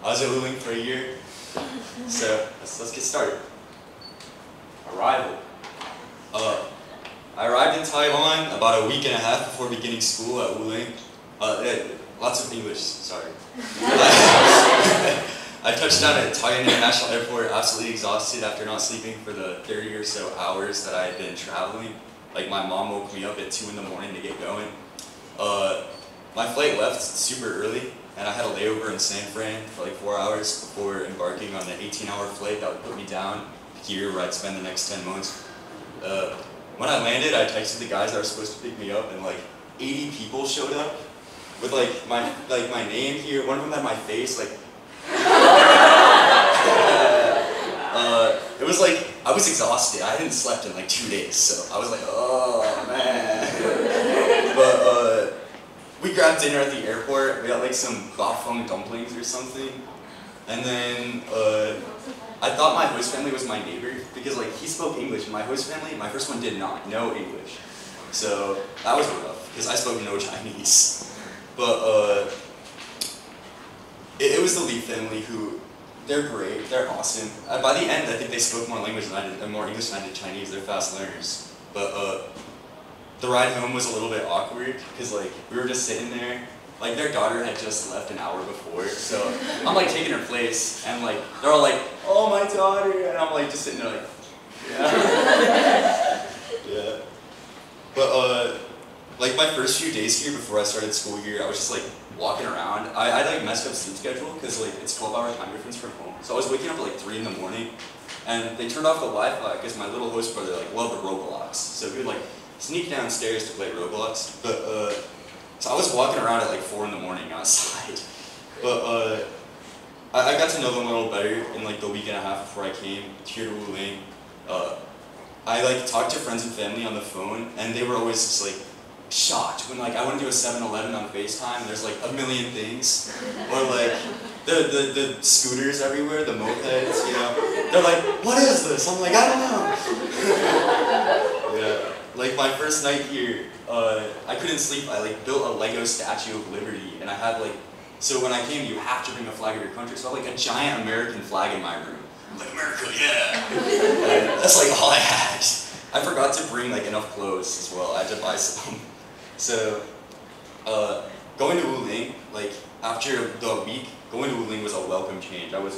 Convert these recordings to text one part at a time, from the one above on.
I was at Wuling for a year, so let's get started. Arrival. I arrived in Taiwan about a week and a half before beginning school at Wuling. Lots of English, sorry. I touched down at Taiwan International Airport absolutely exhausted after not sleeping for the 30 or so hours that I had been traveling. Like, my mom woke me up at 2 in the morning to get going. My flight left super early, and I had a layover in San Fran for like 4 hours before embarking on the 18-hour flight that would put me down here where I'd spend the next 10 months. When I landed, I texted the guys that were supposed to pick me up, and like 80 people showed up with like my name here. One of them had my face, like. It was like, I was exhausted. I hadn't slept in like 2 days, so I was like, oh man. But we grabbed dinner at the airport. We got like some bafeng dumplings or something. And then I thought my host family was my neighbor because like he spoke English, and my host family, my first one did not know English. So that was rough because I spoke no Chinese. But it was the Lee family who, they're great, they're awesome. By the end, I think they spoke more language than I did, more English than I did Chinese. They're fast learners. But the ride home was a little bit awkward because like we were just sitting there. Like their daughter had just left an hour before, so I'm like taking her place, and like they're all like, "Oh, my daughter," and I'm like just sitting there like, yeah, yeah. But like my first few days here before I started school here, I was just like walking around. I like messed up sleep schedule because like it's 12-hour time difference from home. So I was waking up at like 3 in the morning, and they turned off the Wi-Fi because my little host brother like loved Roblox. So he would like sneak downstairs to play Roblox. But so I was walking around at like 4 in the morning outside. But I got to know them a little better in like the week and a half before I came here to Wuling. I like talked to friends and family on the phone, and they were always just like shocked when like I went to a 7-Eleven on FaceTime and there's like a million things, or like the scooters everywhere, the mopeds, you know. They're like, "What is this?" I'm like, "I don't know." Yeah, like my first night here, I couldn't sleep. I like built a Lego Statue of Liberty, and I had like, so when I came, you have to bring a flag of your country. So I had like a giant American flag in my room. I'm like, "America, yeah!" And that's like all I had. I forgot to bring like enough clothes as well. I had to buy some. So, going to Wuling, like after the week, going to Wuling was a welcome change. I was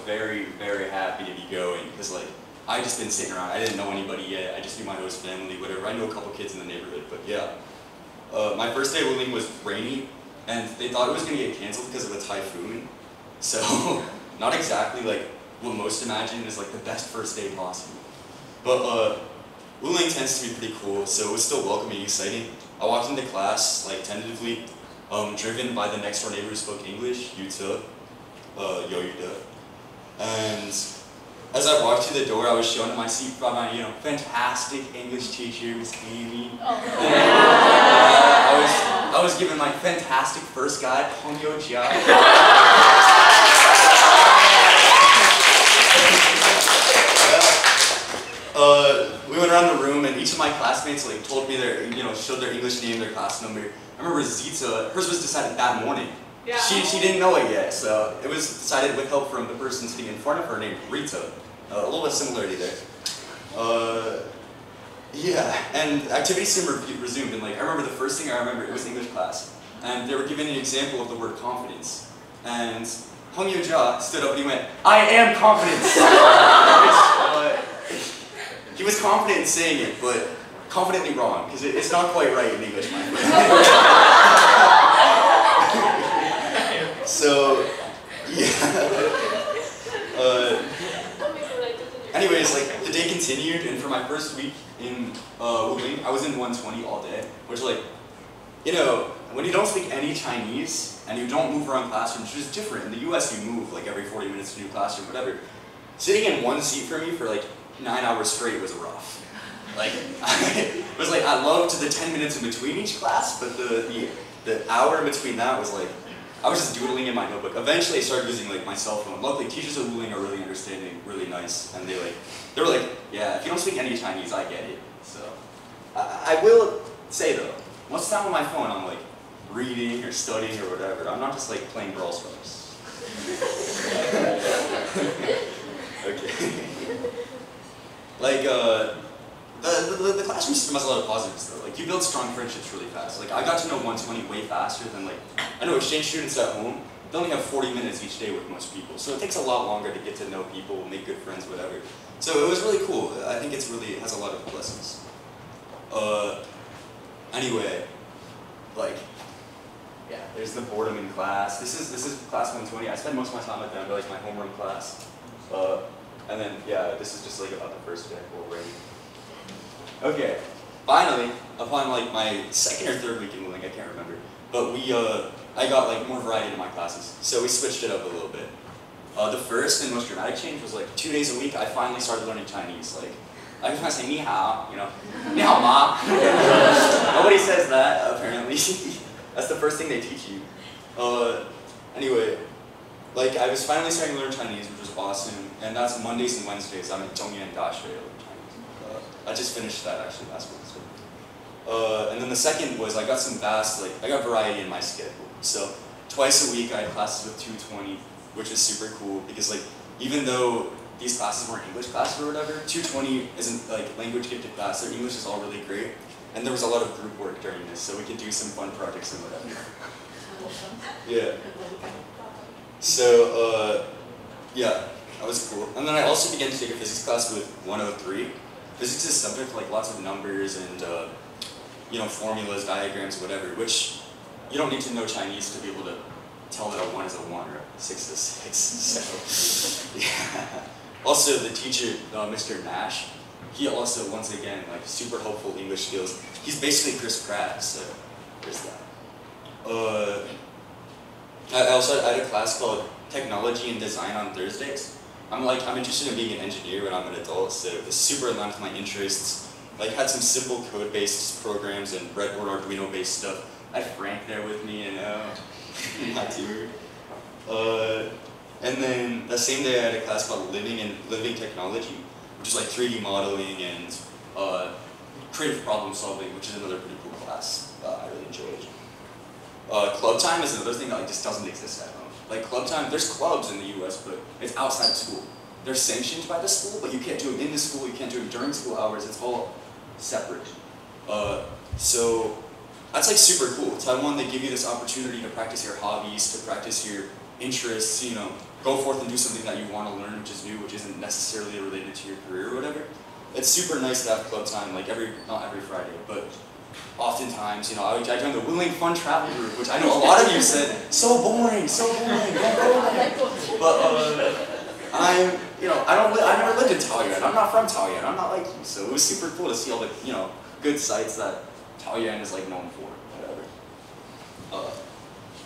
very, very happy to be going because like I just been sitting around. I didn't know anybody yet. I just knew my host family, whatever. I knew a couple kids in the neighborhood, but yeah. My first day at Wuling was rainy, and they thought it was gonna get canceled because of a typhoon. So, not exactly like what most imagine is like the best first day possible. But Wuling tends to be pretty cool, so it was still welcoming and exciting. I walked into class, like, tentatively, driven by the next door neighbor who spoke English, Yuta, Yoyuda. And as I walked through the door, I was shown to my seat by my, fantastic English teacher, Miss Amy. Oh. I was given my fantastic first guide, Hongyo Jia. We went around the room, and each of my classmates like told me their, showed their English name, their class number. I remember Zita, hers was decided that morning. Yeah. She didn't know it yet, so it was decided with help from the person sitting in front of her named Rita. A little bit of similarity there. Yeah, and activity soon resumed, and like I remember the first thing I remember, it was English class, and they were giving an example of the word confidence, and Hong Yo-ja stood up and he went, "I am confidence." He was confident in saying it, but confidently wrong, because it's not quite right in English, my friend. So, yeah. Anyways, like, the day continued, and for my first week in Wuling, I was in 120 all day, which, like, when you don't speak any Chinese, and you don't move around classrooms, which is different. In the US, you move, like, every 40 minutes to a new classroom, whatever. Sitting in one seat for me for, like, 9 hours straight was rough. Like, it was like, I loved the 10 minutes in between each class, but the hour in between that was like, I was just doodling in my notebook. Eventually I started using like my cell phone. Luckily, teachers at Wuling are really understanding, really nice, and they were like, yeah, if you don't speak any Chinese, I get it. So, I will say though, most of the time on my phone, I'm like reading or studying or whatever. I'm not just like playing Brawl Stars. Okay. Like, the classroom system has a lot of positives though. Like, you build strong friendships really fast. Like, I got to know 120 way faster than, like, I know exchange students at home, they only have 40 minutes each day with most people. So it takes a lot longer to get to know people, make good friends, whatever. So it was really cool. I think it has a lot of lessons. Anyway, like, yeah, there's the boredom in class. This is class 120. I spend most of my time with them, like my homeroom class. And then, yeah, this is just like about the first day already. Okay, finally, upon like my second or third week in Wuling, I can't remember, but I got like more variety in my classes, so we switched it up a little bit. The first and most dramatic change was like 2 days a week, I finally started learning Chinese. Like, I just want to say ni hao, you know, ni hao ma. Nobody says that, apparently. That's the first thing they teach you. Anyway, like I was finally starting to learn Chinese, which was awesome, and that's Mondays and Wednesdays. I'm in Zhongyan Dashi learning Chinese. I just finished that actually last week. And then the second was I got some vast, like I got variety in my schedule. So twice a week I had classes with 220, which was super cool because like even though these classes weren't English classes or whatever, 220 isn't like language gifted class. Their English is all really great, and there was a lot of group work during this, so we could do some fun projects and whatever. Yeah. So yeah, that was cool. And then I also began to take a physics class with 103. Physics is subject to like lots of numbers and you know, formulas, diagrams, whatever, which you don't need to know Chinese to be able to tell that a 1 is a 1 or a 6 is a 6. So yeah. Also, the teacher, Mr. Nash, he also, once again, like super helpful English skills. He's basically Chris Pratt, so there's that. I also had a class called Technology and Design on Thursdays. I'm interested in being an engineer when I'm an adult, so it's super aligned with my interests. Like, had some simple code-based programs and breadboard Arduino-based stuff. I had Frank there with me, and my tutor. And then the same day I had a class called Living Technology, which is like 3D modeling and creative problem solving, which is another pretty cool class. I really enjoyed. Club time is another thing that like, just doesn't exist at home. Like club time, there's clubs in the US, but it's outside of school. They're sanctioned by the school, but you can't do it in the school, you can't do it during school hours, it's all separate. So that's like super cool. Taiwan, they give you this opportunity to practice your hobbies, to practice your interests, you know, go forth and do something that you want to learn, which is new, which isn't necessarily related to your career or whatever. It's super nice to have club time, like not every Friday, but oftentimes, you know, I joined the Wuling Fun Travel Group, which I know a lot of you said, so boring, don't go there. But you know, I never lived in Taoyuan. I'm not from Taoyuan. I'm not like you, so it was super cool to see all the, you know, good sites that Taoyuan is like known for, whatever.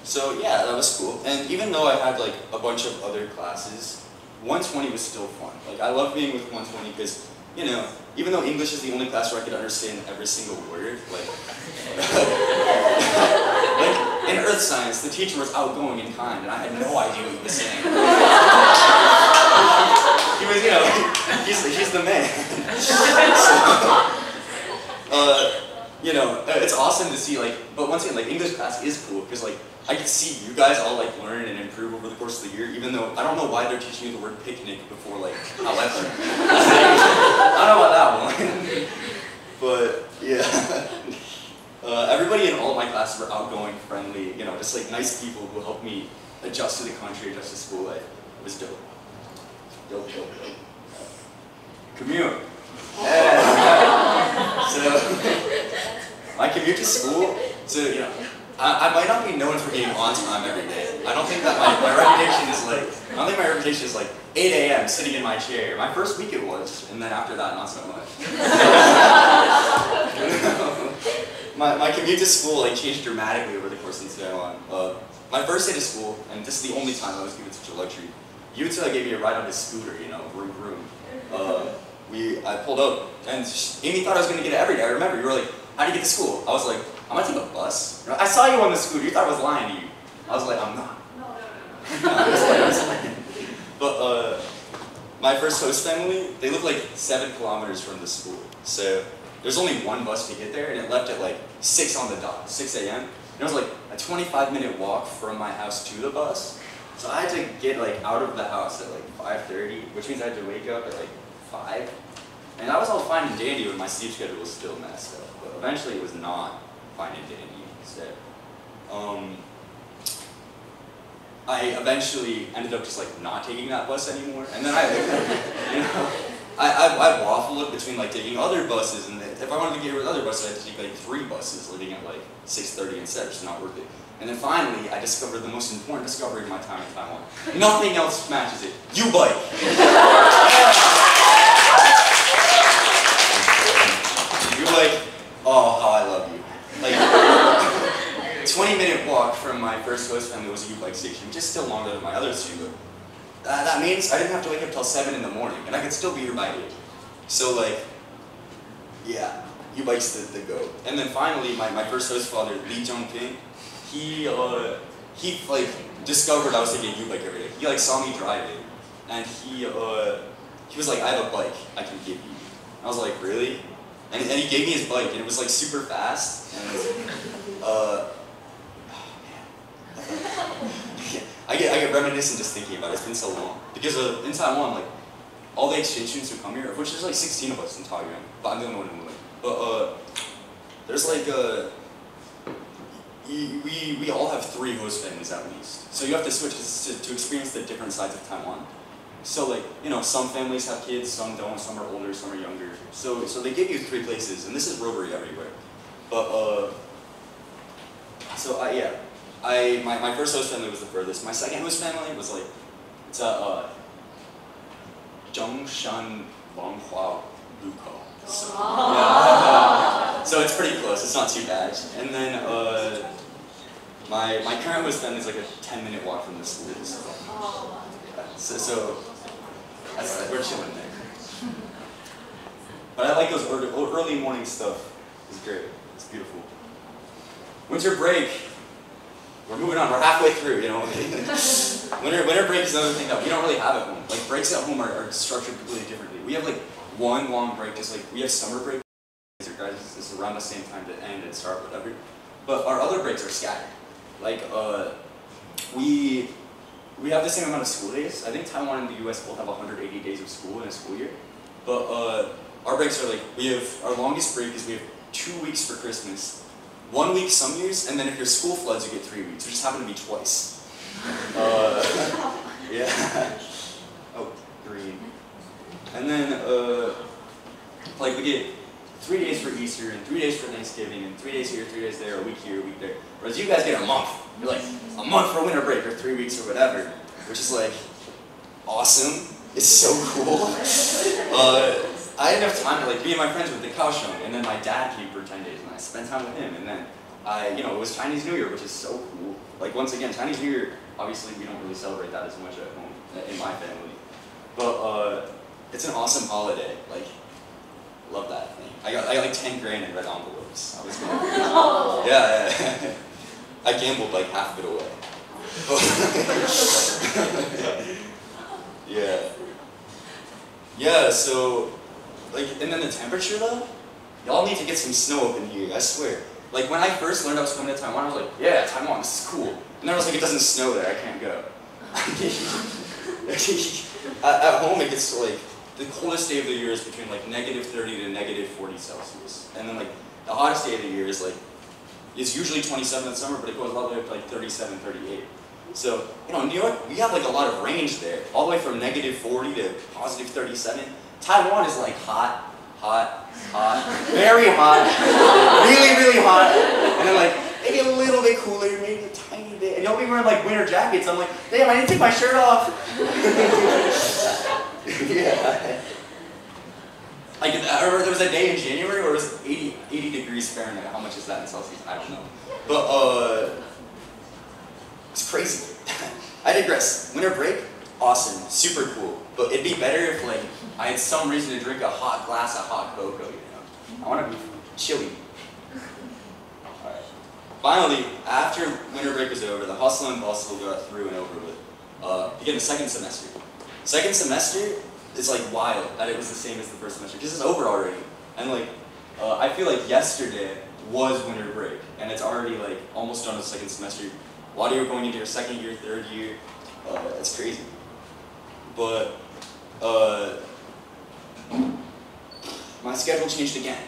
So yeah, that was cool. And even though I had like a bunch of other classes, 120 was still fun. Like I love being with 120 because, you know, even though English is the only class where I could understand every single word, like, like in earth science, the teacher was outgoing and kind, and I had no idea what he was saying. He was, you know, he's the man. So, you know, it's awesome to see, like, but once again, like, English class is cool, because, like, I can see you guys all, like, learn and improve over the course of the year, even though I don't know why they're teaching you the word picnic before, like, however. I don't know about that one. But, yeah. Everybody in all of my classes were outgoing, friendly, you know, just, like, nice people who helped me adjust to the country, adjust to school life. It was dope. Dope. Commute. Yeah. So, my commute to school, so, you know, I might not be known for being on time every day. I don't think that my reputation is like, I don't think my reputation is like 8 a.m. sitting in my chair. My first week it was, and then after that, not so much. My commute to school like changed dramatically over the course of Taiwan. My first day to school, and this is the only time I was given such a luxury, Yuta gave me a ride on his scooter, you know, vroom vroom. I pulled up, and Amy thought I was going to get it every day. I remember, you were like, how do you get to school? I was like, I'm going to take a bus. You know, I saw you on the scooter, you thought I was lying to you. I was like, I'm not. No, I'm just lying. But my first host family, they live like 7 kilometers from the school. So there's only one bus to get there, and it left at like 6 on the dot, 6 a.m. And it was like a 25-minute walk from my house to the bus. So I had to get like out of the house at like 5:30, which means I had to wake up at like 5. And that was all fine and dandy when my sleep schedule was still messed up. But eventually it was not fine and dandy instead. I eventually ended up just like not taking that bus anymore. And then I waffled between like taking other buses, and if I wanted to get here with other buses, I had to take like 3 buses, leaving at like 6:30 instead, which is not worth it. And then finally, I discovered the most important discovery of my time in Taiwan. Nothing else matches it. U-bike. U-bike. Oh, how I love you. Like, 20-minute walk from my first host family was a U-bike station, which is still longer than my other 2. That means I didn't have to wake up till 7 in the morning, and I could still be here by 8. So like, yeah, U-bike's the go. And then finally, my first host father, Lee Jung-ping, he like discovered I was taking a U-bike every day. He like saw me driving, and he was like, I have a bike I can give you. I was like, really? And he gave me his bike, and it was like super fast, and I get reminiscent just thinking about it. It's been so long. Because in Taiwan, like, all the exchange students who come here, of which there's like 16 of us in Taoyuan, but I'm the only one who went. But there's like we all have 3 host families at least. So you have to switch to experience the different sides of Taiwan. So like, you know, some families have kids, some don't, some are older, some are younger. So they give you 3 places, and this is rotary everywhere. But my first host family was the furthest. My second host family was like, it's a Zhongshan Longhua Luko. So, yeah. So it's pretty close. It's not too bad. And then my current host family is like a 10-minute walk from the school. So we're chilling there. But I like those early morning stuff. It's great. It's beautiful. Winter break. We're moving on. We're halfway through, you know. Winter break is another thing that we don't really have at home. Like, breaks at home are structured completely differently. We have like one long break, just like we have summer break. Guys, it's around the same time to end and start, whatever. But our other breaks are scattered. Like, we have the same amount of school days. I think Taiwan and the US both have 180 days of school in a school year. But our breaks are like, our longest break is we have 2 weeks for Christmas. 1 week some years, and then if your school floods, you get 3 weeks, which just happened to be twice. Yeah. Oh, green. And then, like we get 3 days for Easter, and 3 days for Thanksgiving, and 3 days here, 3 days there, a week here, a week there. Whereas you guys get a month. You're like, a month for winter break, or 3 weeks, or whatever. Which is like, awesome. It's so cool. I didn't have time to like be with my friends with the Kaohsiung, and then my dad came for 10 days, and I spent time with him, and then it was Chinese New Year, which is so cool. Like, once again, Chinese New Year, obviously we don't really celebrate that as much at home, in my family. But it's an awesome holiday. Like, love that thing. I got like 10 grand in red envelopes. I was gonna yeah. I gambled like half of it away. Yeah. Yeah, so, like, and then the temperature though? Y'all need to get some snow up in here, I swear. Like, when I first learned I was coming to Taiwan, I was like, yeah, Taiwan, this is cool. And then I was like, it doesn't snow there, I can't go. At home it gets to like, the coldest day of the year is between like -30 to -40 Celsius. And then like, the hottest day of the year is like, it's usually 27 in summer, but it goes all the way up to like 37, 38. So, you know, in New York, we have like a lot of range there, all the way from -40 to +37. Taiwan is like hot, hot, hot, very hot, really, really hot, and then like maybe a little bit cooler, maybe a tiny bit, and you'll be wearing like winter jackets. I'm like, damn, I didn't take my shirt off. Yeah. Like, I remember there was a day in January where it was 80 degrees Fahrenheit. How much is that in Celsius? I don't know. But it's crazy. I digress. Winter break, awesome, super cool. But it'd be better if like I had some reason to drink a hot glass of hot cocoa, you know. I want to be chilly. Alright. Finally, after winter break is over, the hustle and bustle got through and over with. Begin the second semester. Second semester is like wild that it was the same as the first semester, because it's over already. And like, I feel like yesterday was winter break, and it's already like almost done with the second semester. A lot of you are going into your second year, third year, It's crazy. But my schedule changed again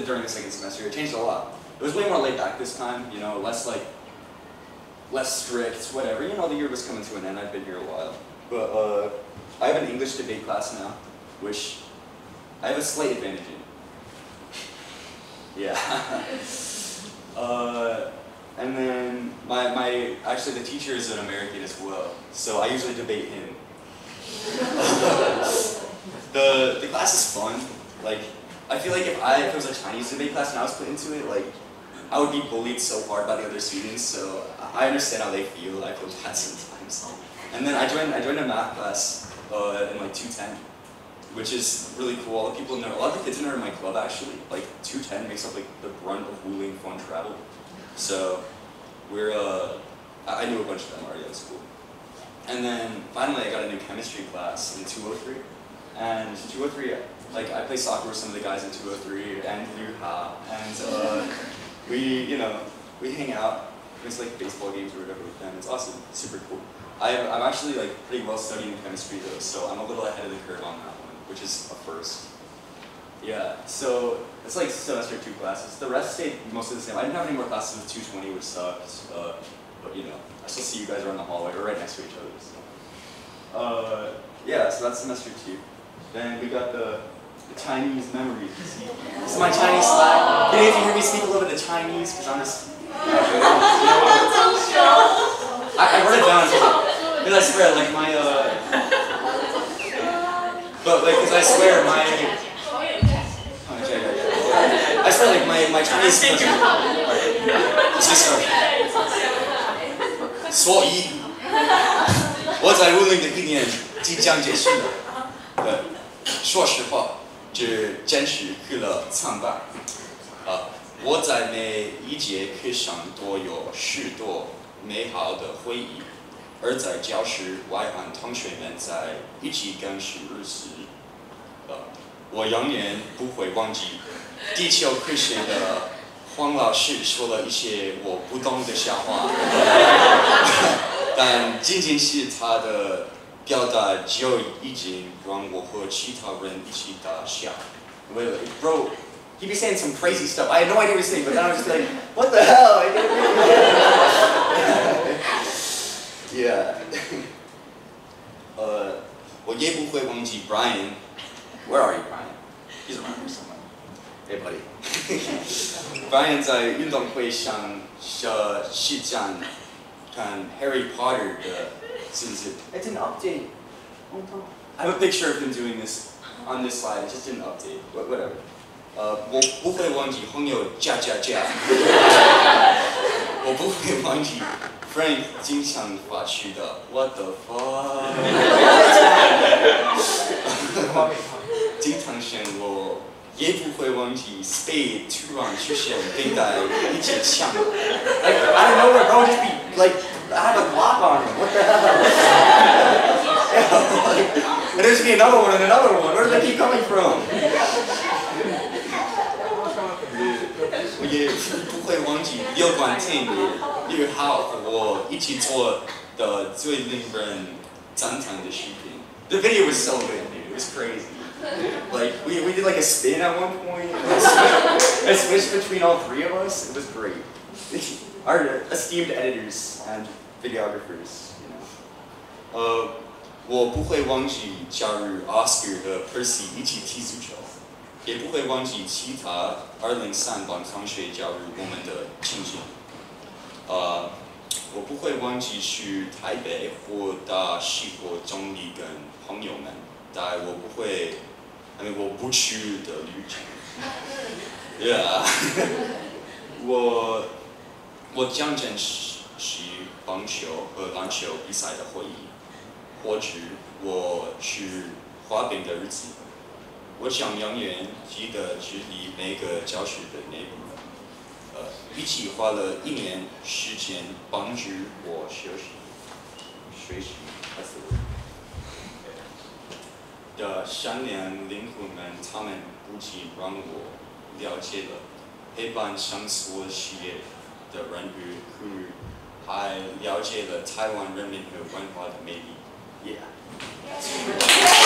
during the second semester. It changed a lot. It was way more laid back this time, you know, less strict, whatever. You know, the year was coming to an end. I've been here a while. But I have an English debate class now, which I have a slight advantage in. Yeah. And then actually the teacher is an American as well, so I usually debate him. The class is fun. Like, I feel like if it was a Chinese debate class and I was put into it, like, I would be bullied so hard by the other students, so I understand how they feel. I feel bad sometimes. And then I joined a math class in like 210, which is really cool. All the people in there, a lot of the kids in there are in my club actually. Like 210 makes up like the brunt of Wuling fun travel. So I knew a bunch of them already at school. And then finally I got a new chemistry class in 203. And 203, like I play soccer with some of the guys in 203 and Liu Ha. And we hang out. It's like baseball games or whatever with them. It's awesome. It's super cool. I'm actually like pretty well studied in chemistry though, so I'm a little ahead of the curve on that one, which is a first. Yeah, so it's like semester 2 classes. The rest stayed mostly the same. I didn't have any more classes with 220, which sucks. But you know, I still see you guys around the hallway. We're right next to each other. So. Yeah, so that's semester 2. Then we got the Chinese memories. See, this is my Chinese slide. If you hear me speak a little bit of Chinese, because I'm just. I wrote it down because I swear, like my but like, because I swear my. I swear, like my Chinese. Let's just start. 所以，我在武陵的一年即将结束了。说实话，这真是去了苍白。我在每一节课上都有许多美好的回忆，而在教室外和同学们在一起共事日时，我永远不会忘记地球科学的黄老师说了一些我不懂的笑话，但仅仅是他的表达就已经让我和其他人一起大笑。Bro, he'd be saying some crazy stuff. I had no idea what he was saying, but then I was just like, what the hell? I didn't really Yeah. 我也不会忘记 Brian. Where are you, Brian? He's around here somewhere. Hey, buddy. Brian 在运动会上是讲看 Harry Potter 的，是不是 It's an update. I have a picture of him doing this on this slide. It just didn't update. But whatever. 我不会忘记朋友加。我不会忘记 Frank 经常发出的 What the fuck 经常选我也不会忘记 Spade 突然出现并带一支枪 Like I don't know where bro just be like I have a Glock on him what the hell and there's be another one and another one where do they keep coming from 我也不会忘记有关听Liu Ha和我一起做的最令人赞叹的视频 The video was so good, dude. It was crazy. Like we did like a spin at one point. I switched between all 3 of us. It was great. Our esteemed editors and videographers, you know. 我不会忘记加入 Oscar 和 Percy 一起踢足球。也不会忘记其他203班同学加入我们的情景。我不会忘记去台北或大西或中立跟朋友们，但我不去的旅程。Yeah 我讲真是棒球和篮球比赛的回忆，或者我去滑冰的日子。我想永远记得这里每个教室的内部，一起花了1年时间帮助我学习的善良灵魂们，他们不仅让我了解了陪伴上所学的人与还了解了台湾人民和文化的魅力。Yeah.